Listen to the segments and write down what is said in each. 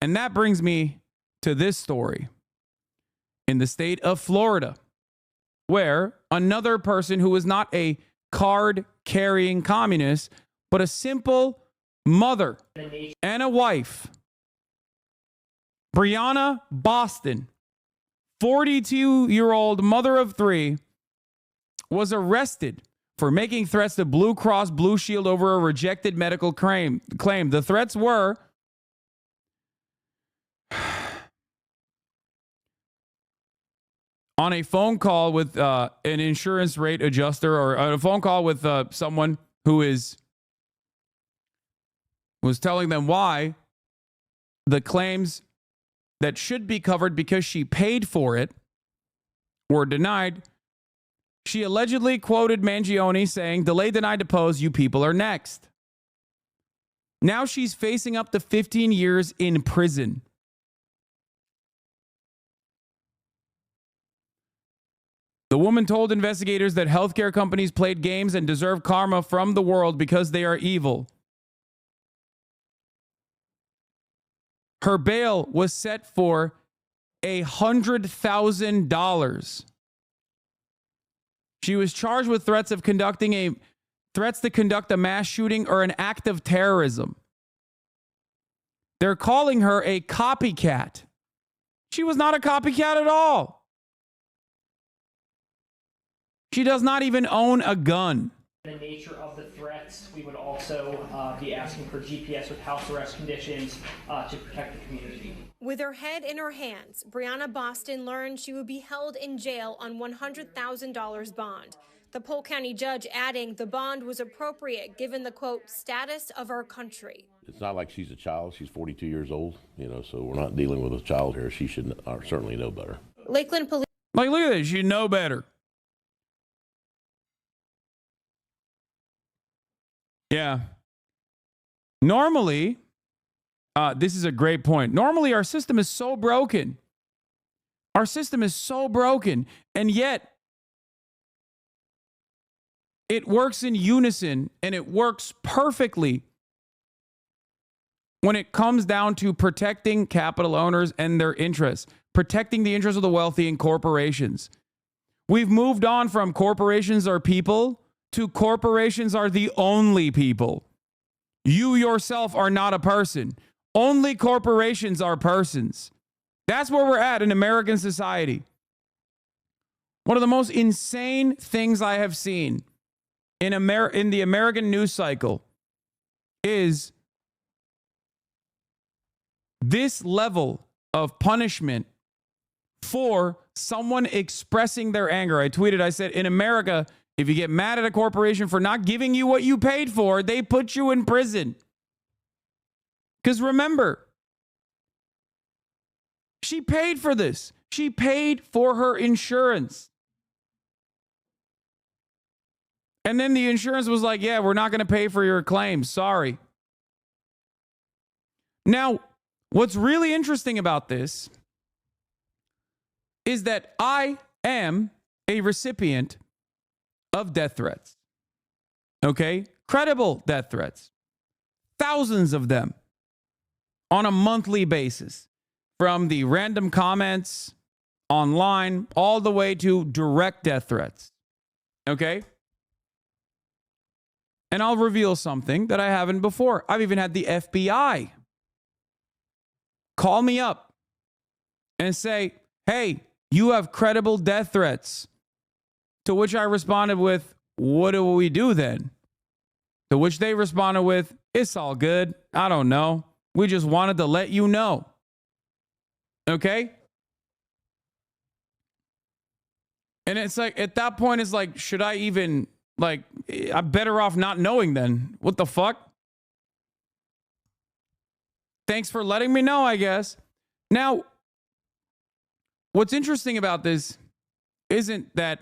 And that brings me to this story in the state of Florida, where another person who was not a card-carrying communist, but a simple mother and a wife, Briana Boston, 42-year-old mother of three, was arrested for making threats to Blue Cross Blue Shield over a rejected medical claim. The threats were on a phone call with an insurance rate adjuster, or a phone call with someone who was telling them why the claims that should be covered because she paid for it were denied. She allegedly quoted Mangione saying, "Delay, denied, depose, you people are next." Now she's facing up to 15 years in prison. The woman told investigators that healthcare companies played games and deserve karma from the world because they are evil. Her bail was set for $100,000. She was charged with threats to conduct a mass shooting or an act of terrorism. They're calling her a copycat. She was not a copycat at all. She does not even own a gun. The nature of the threats, we would also be asking for GPS with house arrest conditions to protect the community. With her head in her hands, Briana Boston learned she would be held in jail on $100,000 bond. The Polk County judge adding the bond was appropriate given the, quote, status of our country. It's not like she's a child. She's 42 years old, so we're not dealing with a child here. She should certainly know better. Lakeland police. Like, look at this. You know better. Yeah. Normally, this is a great point. Normally, our system is so broken. Our system is so broken, and yet it works in unison, and it works perfectly when it comes down to protecting capital owners and their interests, protecting the interests of the wealthy and corporations. We've moved on from corporations are people to corporations are the only people. You yourself are not a person. Only corporations are persons. That's where we're at in American society. One of the most insane things I have seen in the American news cycle is this level of punishment for someone expressing their anger. I tweeted, I said, in America, if you get mad at a corporation for not giving you what you paid for, they put you in prison. Because remember, she paid for this. She paid for her insurance. And then the insurance was like, yeah, we're not going to pay for your claims. Sorry. Now, what's really interesting about this is that I am a recipient of death threats. Okay? Credible death threats. Thousands of them on a monthly basis. From the random comments online all the way to direct death threats. Okay? And I'll reveal something that I haven't before. I've even had the FBI call me up and say, hey, you have credible death threats. To which I responded with, what do we do then? To which they responded with, it's all good. I don't know. We just wanted to let you know. Okay? And it's like, at that point, it's like, should I even, like, I'm better off not knowing then. What the fuck? Thanks for letting me know, I guess. Now, what's interesting about this isn't that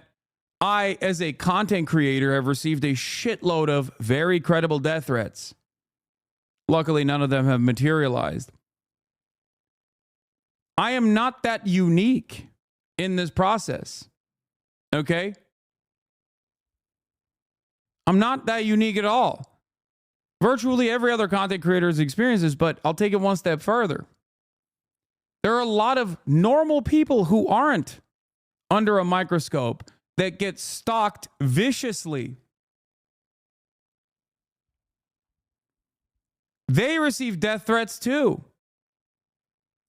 I, as a content creator, have received a shitload of very credible death threats. Luckily, none of them have materialized. I am not that unique in this process. Okay? I'm not that unique at all. Virtually every other content creator has experienced this, but I'll take it one step further. There are a lot of normal people who aren't under a microscope that get stalked viciously. They receive death threats too.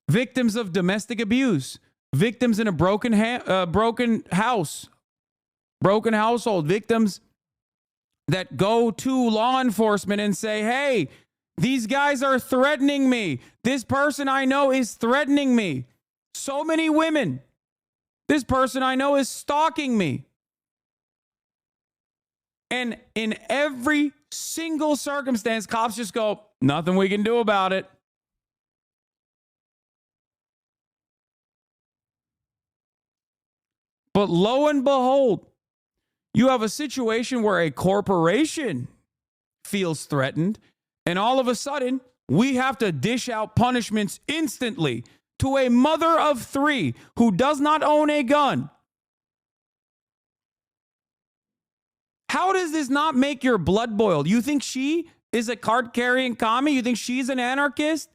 Victims of domestic abuse, victims in a broken house, broken household, victims that go to law enforcement and say, hey, these guys are threatening me. This person I know is threatening me. So many women. This person I know is stalking me. And in every single circumstance, cops just go, nothing we can do about it. But lo and behold, you have a situation where a corporation feels threatened, and all of a sudden, we have to dish out punishments instantly to a mother of 3 who does not own a gun. How does this not make your blood boil? You think she is a card-carrying commie? You think she's an anarchist?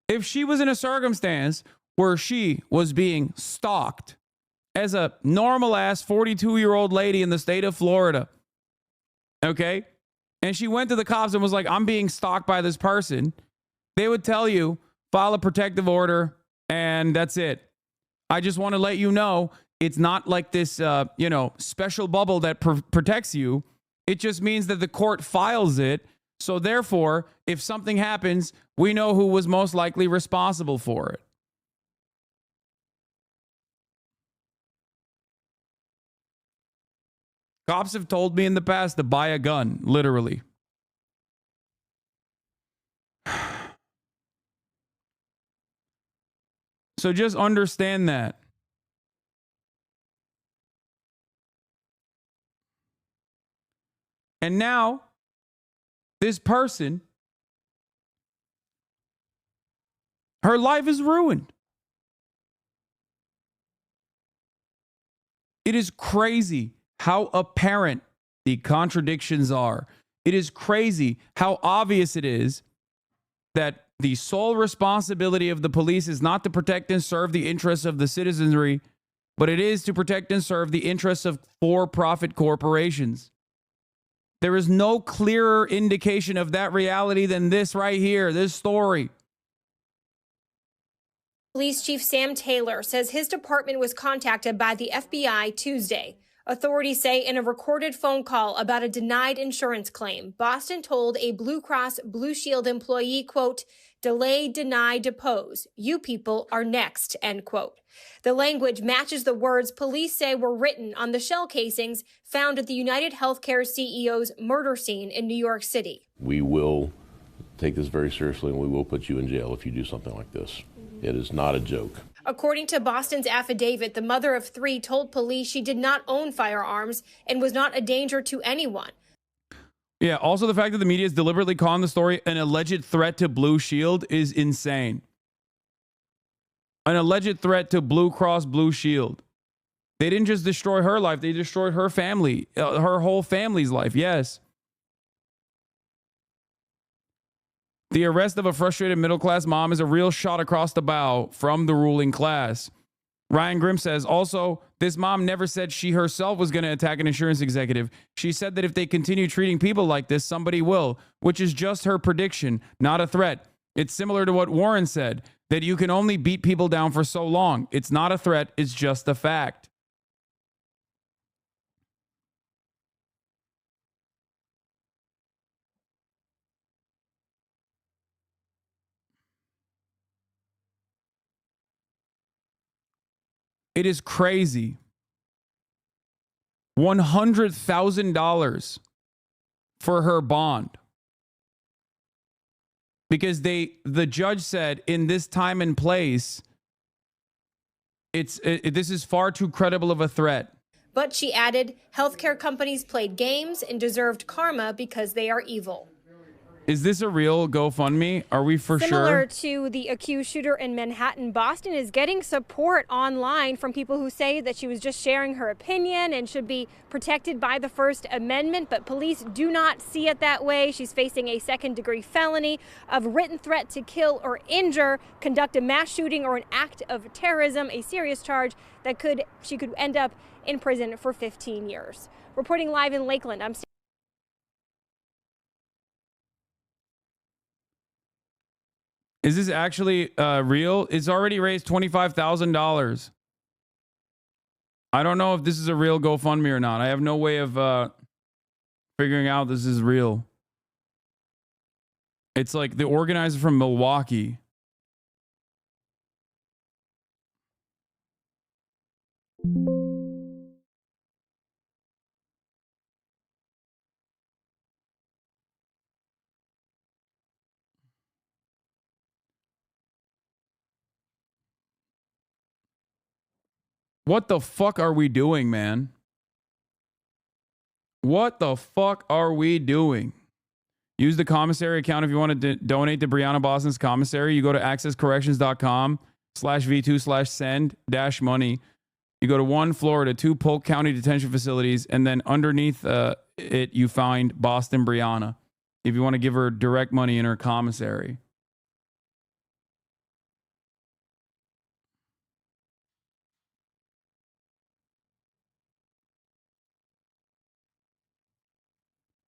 If she was in a circumstance where she was being stalked as a normal-ass 42-year-old lady in the state of Florida, okay, and she went to the cops and was like, I'm being stalked by this person, they would tell you, file a protective order, and that's it. I just want to let you know, it's not like this, special bubble that protects you. It just means that the court files it. So therefore, if something happens, we know who was most likely responsible for it. Cops have told me in the past to buy a gun, literally. So just understand that. And now, this person, her life is ruined. It is crazy how apparent the contradictions are. It is crazy how obvious it is that the sole responsibility of the police is not to protect and serve the interests of the citizenry, but it is to protect and serve the interests of for-profit corporations. There is no clearer indication of that reality than this right here, this story. Police Chief Sam Taylor says his department was contacted by the FBI Tuesday. Authorities say in a recorded phone call about a denied insurance claim, Boston told a Blue Cross Blue Shield employee, quote, delay, deny, depose. You people are next, end quote. The language matches the words police say were written on the shell casings found at the United Healthcare CEO's murder scene in New York City. We will take this very seriously, and we will put you in jail if you do something like this. It is not a joke. According to Boston's affidavit, the mother of 3 told police she did not own firearms and was not a danger to anyone. Yeah, also the fact that the media is deliberately calling the story an alleged threat to Blue Shield is insane. An alleged threat to Blue Cross Blue Shield. They didn't just destroy her life, they destroyed her family, her whole family's life, yes. The arrest of a frustrated middle-class mom is a real shot across the bow from the ruling class. Ryan Grimm says, also, this mom never said she herself was going to attack an insurance executive. She said that if they continue treating people like this, somebody will, which is just her prediction, not a threat. It's similar to what Warren said, that you can only beat people down for so long. It's not a threat, it's just a fact. It is crazy. $100,000 for her bond. Because the judge said in this time and place, this is far too credible of a threat. But she added, healthcare companies played games and deserved karma because they are evil. Is this a real GoFundMe? Are we for Similar sure? to the accused shooter in Manhattan, Boston is getting support online from people who say that she was just sharing her opinion and should be protected by the First Amendment, but police do not see it that way. She's facing a second-degree felony of written threat to kill or injure, conduct a mass shooting, or an act of terrorism, a serious charge that she could end up in prison for 15 years. Reporting live in Lakeland, I'm Is this actually real? It's already raised $25,000. I don't know if this is a real GoFundMe or not. I have no way of figuring out this is real. It's like the organizer from Milwaukee. What the fuck are we doing, man? What the fuck are we doing? Use the commissary account if you want to donate to Briana Boston's commissary. You go to accesscorrections.com/v2/send-money. You go to 1 Florida, 2 Polk County detention facilities, and then underneath it, you find Boston Briana if you want to give her direct money in her commissary.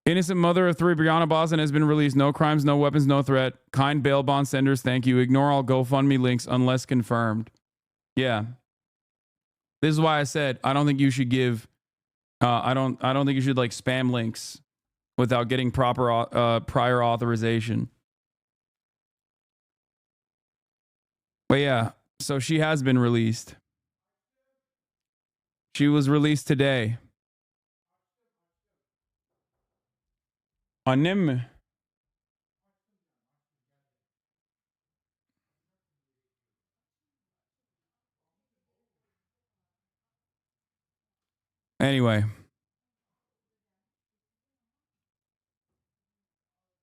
Innocent mother of 3, Briana Boston, has been released. No crimes, no weapons, no threat. Kind bail bond senders, thank you. Ignore all GoFundMe links unless confirmed. Yeah. This is why I said I don't think you should give. I don't think you should like spam links without getting proper prior authorization. But yeah, so she has been released. She was released today. Anim. Anyway,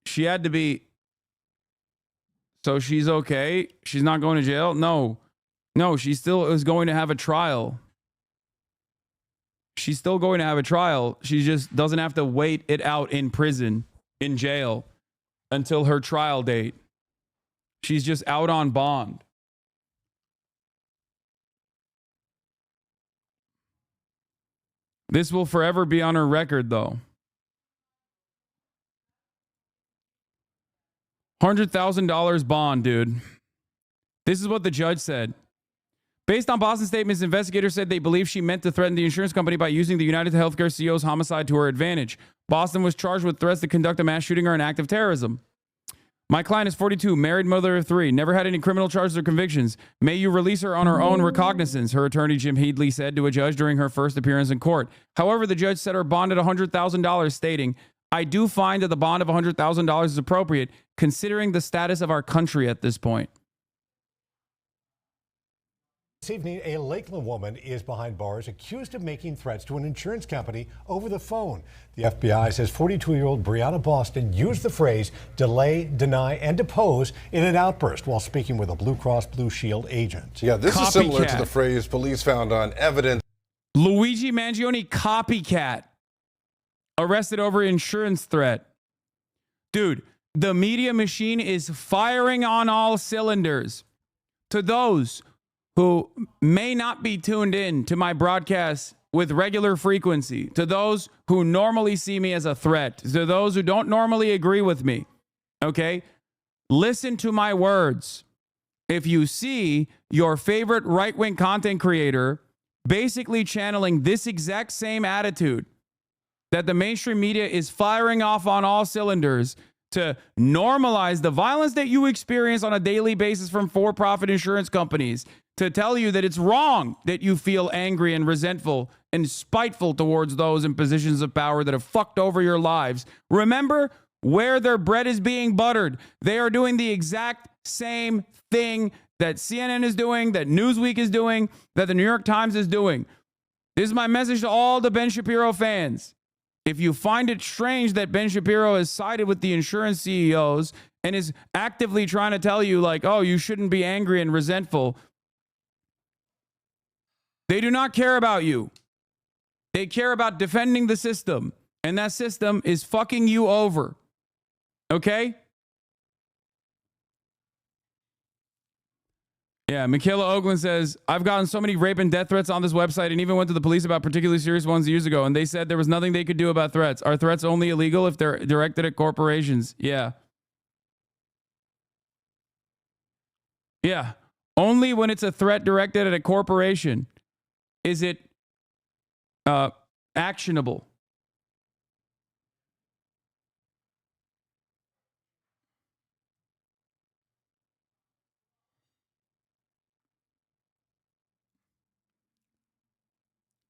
she had to be. So she's okay. She's not going to jail. No, she still is going to have a trial. She's still going to have a trial. She just doesn't have to wait it out in prison, in jail, until her trial date. She's just out on bond. This will forever be on her record, though. $100,000 bond, dude. This is what the judge said. Based on Boston statements, investigators said they believe she meant to threaten the insurance company by using the United Healthcare CEO's homicide to her advantage. Boston was charged with threats to conduct a mass shooting or an act of terrorism. My client is 42, married, mother of 3, never had any criminal charges or convictions. May you release her on her own recognizance, her attorney Jim Headley said to a judge during her first appearance in court. However, the judge set her bond at $100,000, stating, I do find that the bond of $100,000 is appropriate, considering the status of our country at this point. This evening, a Lakeland woman is behind bars accused of making threats to an insurance company over the phone. The FBI says 42-year-old Briana Boston used the phrase delay, deny, and depose in an outburst while speaking with a Blue Cross Blue Shield agent. Yeah, this is similar to the phrase police found on evidence. Luigi Mangione, copycat. Arrested over insurance threat. Dude, the media machine is firing on all cylinders. To those who may not be tuned in to my broadcasts with regular frequency, to those who normally see me as a threat, to those who don't normally agree with me, okay? Listen to my words. If you see your favorite right-wing content creator basically channeling this exact same attitude that the mainstream media is firing off on all cylinders to normalize the violence that you experience on a daily basis from for-profit insurance companies, to tell you that it's wrong that you feel angry and resentful and spiteful towards those in positions of power that have fucked over your lives. Remember where their bread is being buttered. They are doing the exact same thing that CNN is doing, that Newsweek is doing, that the New York Times is doing. This is my message to all the Ben Shapiro fans. If you find it strange that Ben Shapiro has sided with the insurance CEOs and is actively trying to tell you, like, oh, you shouldn't be angry and resentful, they do not care about you. They care about defending the system, and that system is fucking you over. Okay? Yeah, Michaela Oakland says, I've gotten so many rape and death threats on this website and even went to the police about particularly serious ones years ago, and they said there was nothing they could do about threats. Are threats only illegal if they're directed at corporations? Yeah. Yeah. Only when it's a threat directed at a corporation is it actionable.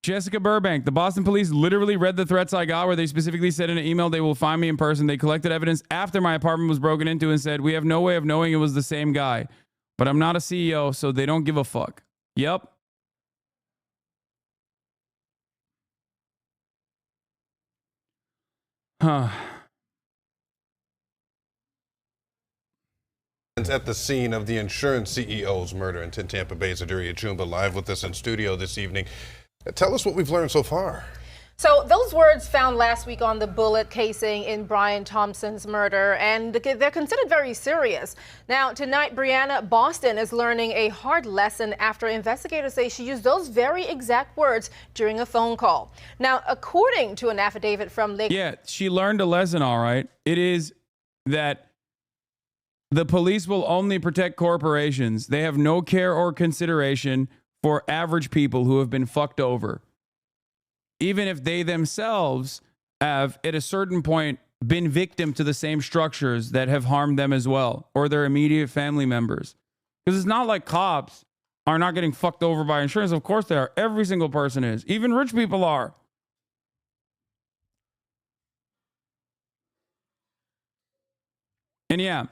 Jessica Burbank, the Boston police literally read the threats I got where they specifically said in an email they will find me in person. They collected evidence after my apartment was broken into and said, we have no way of knowing it was the same guy. But I'm not a CEO, so they don't give a fuck. Yep. Huh. At the scene of the insurance CEO's murder in Tampa Bay, Zaduri Achumba live with us in studio this evening. Tell us what we've learned so far. So those words found last week on the bullet casing in Brian Thompson's murder, and they're considered very serious. Now, tonight, Briana Boston is learning a hard lesson after investigators say she used those very exact words during a phone call. Now, according to an affidavit from Lake... Yeah, she learned a lesson, all right. It is that the police will only protect corporations. They have no care or consideration for average people who have been fucked over. Even if they themselves have, at a certain point, been victim to the same structures that have harmed them as well, or their immediate family members. Because it's not like cops are not getting fucked over by insurance. Of course they are. Every single person is. Even rich people are. And yeah,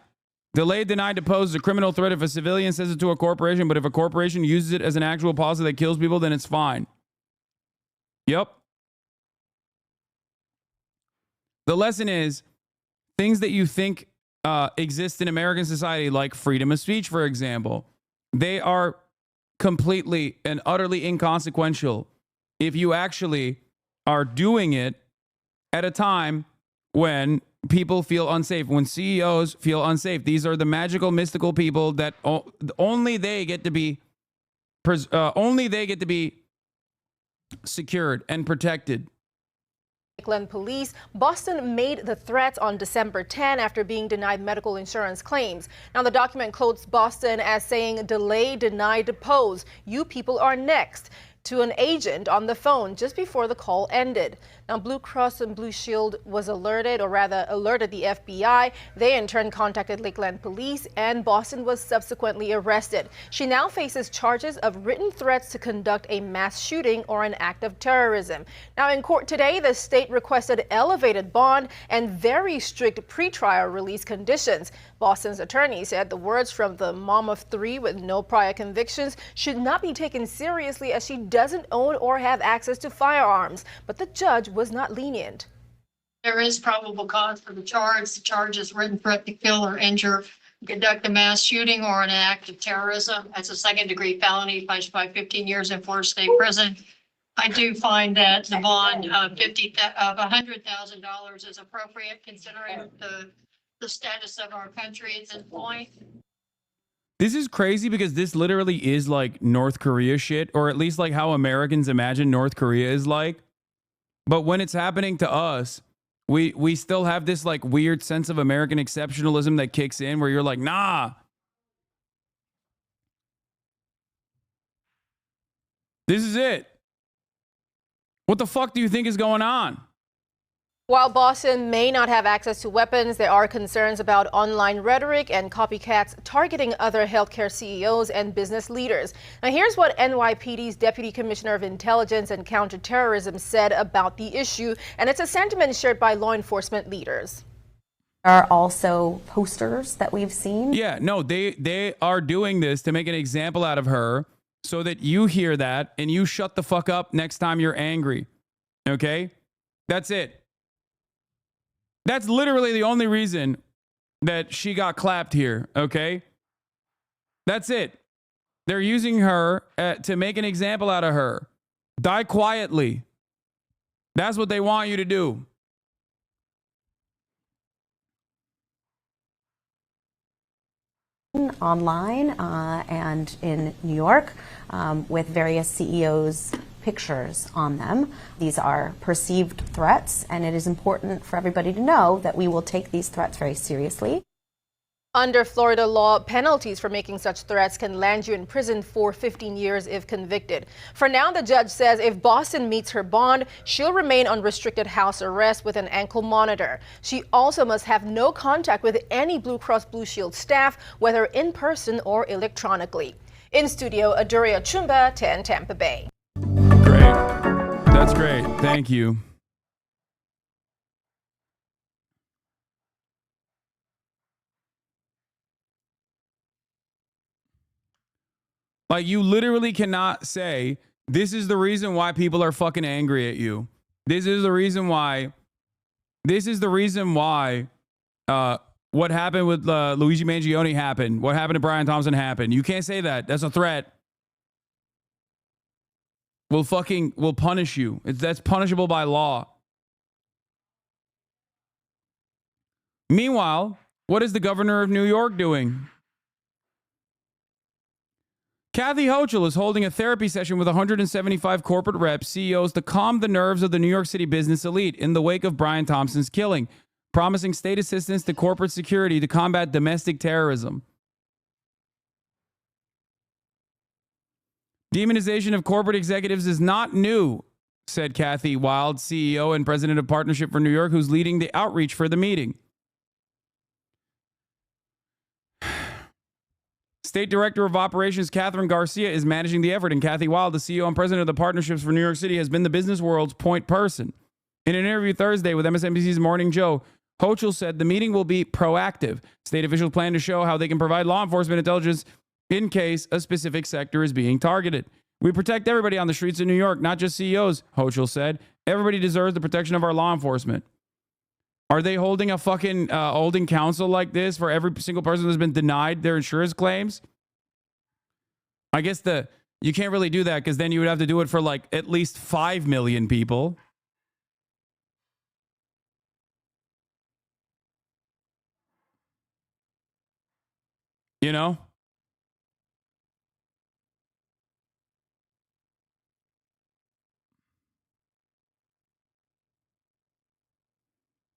delay, denied, deposed is a criminal threat if a civilian says it to a corporation, but if a corporation uses it as an actual policy that kills people, then it's fine. Yep. The lesson is things that you think exist in American society, like freedom of speech, for example, they are completely and utterly inconsequential if you actually are doing it at a time when people feel unsafe, when CEOs feel unsafe. These are the magical, mystical people that only they get to be secured and protected. Lakeland Police. Boston made the threats on December 10 after being denied medical insurance claims. Now, the document quotes Boston as saying, delay, deny, depose. You people are next, to an agent on the phone just before the call ended. Now, Blue Cross and Blue Shield was alerted, or rather alerted the FBI. They in turn contacted Lakeland Police, and Boston was subsequently arrested. She now faces charges of written threats to conduct a mass shooting or an act of terrorism. Now, in court today, the state requested elevated bond and very strict pretrial release conditions. Boston's attorney said the words from the mom of three with no prior convictions should not be taken seriously as she doesn't own or have access to firearms, but the judge was not lenient. There is probable cause for the charge. The charge is written threat to kill or injure, conduct a mass shooting or an act of terrorism. That's a second-degree felony, punished by 15 years in Florida State Prison. I do find that the bond of $100,000 is appropriate considering the status of our country at this point. This is crazy because this literally is like North Korea shit, or at least like how Americans imagine North Korea is like. But when it's happening to us, we still have this like weird sense of American exceptionalism that kicks in where you're like, nah. This is it. What the fuck do you think is going on? While Boston may not have access to weapons, there are concerns about online rhetoric and copycats targeting other healthcare CEOs and business leaders. Now, here's what NYPD's Deputy Commissioner of Intelligence and Counterterrorism said about the issue, and it's a sentiment shared by law enforcement leaders. There are also posters that we've seen. Yeah, no, they are doing this to make an example out of her so that you hear that and you shut the fuck up next time you're angry. Okay? That's it. That's literally the only reason that she got clapped here, okay? That's it. They're using her to make an example out of her. Die quietly. That's what they want you to do. Online and in New York with various CEOs' pictures on them. These are perceived threats, and it is important for everybody to know that we will take these threats very seriously. Under Florida law, penalties for making such threats can land you in prison for 15 years if convicted. For now, the judge says if Boston meets her bond, she'll remain on restricted house arrest with an ankle monitor. She also must have no contact with any Blue Cross Blue Shield staff, whether in person or electronically. In studio, Aduria Chumba, 10 Tampa Bay. Great. That's great. Thank you. Like, you literally cannot say, this is the reason why people are fucking angry at you. This is the reason why what happened with Luigi Mangione happened. What happened to Brian Thompson happened. You can't say that. That's a threat. We'll punish you. That's punishable by law. Meanwhile, what is the governor of New York doing? Kathy Hochul is holding a therapy session with 175 corporate reps, CEOs, to calm the nerves of the New York City business elite in the wake of Brian Thompson's killing, promising state assistance to corporate security to combat domestic terrorism. Demonization of corporate executives is not new, said Kathy Wild, CEO and president of Partnership for New York, who's leading the outreach for the meeting. State Director of Operations Catherine Garcia is managing the effort, and Kathy Wild, the CEO and president of the Partnerships for New York City, has been the business world's point person. In an interview Thursday with MSNBC's Morning Joe, Hochul said the meeting will be proactive. State officials plan to show how they can provide law enforcement intelligence in case a specific sector is being targeted. We protect everybody on the streets of New York, not just CEOs, Hochul said. Everybody deserves the protection of our law enforcement. Are they holding a fucking holding council like this for every single person who's been denied their insurance claims? I guess you can't really do that because then you would have to do it for like at least 5 million people. You know?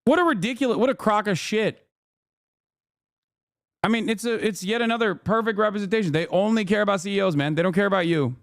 What a crock of shit. I mean, it's yet another perfect representation. They only care about CEOs, man. They don't care about you.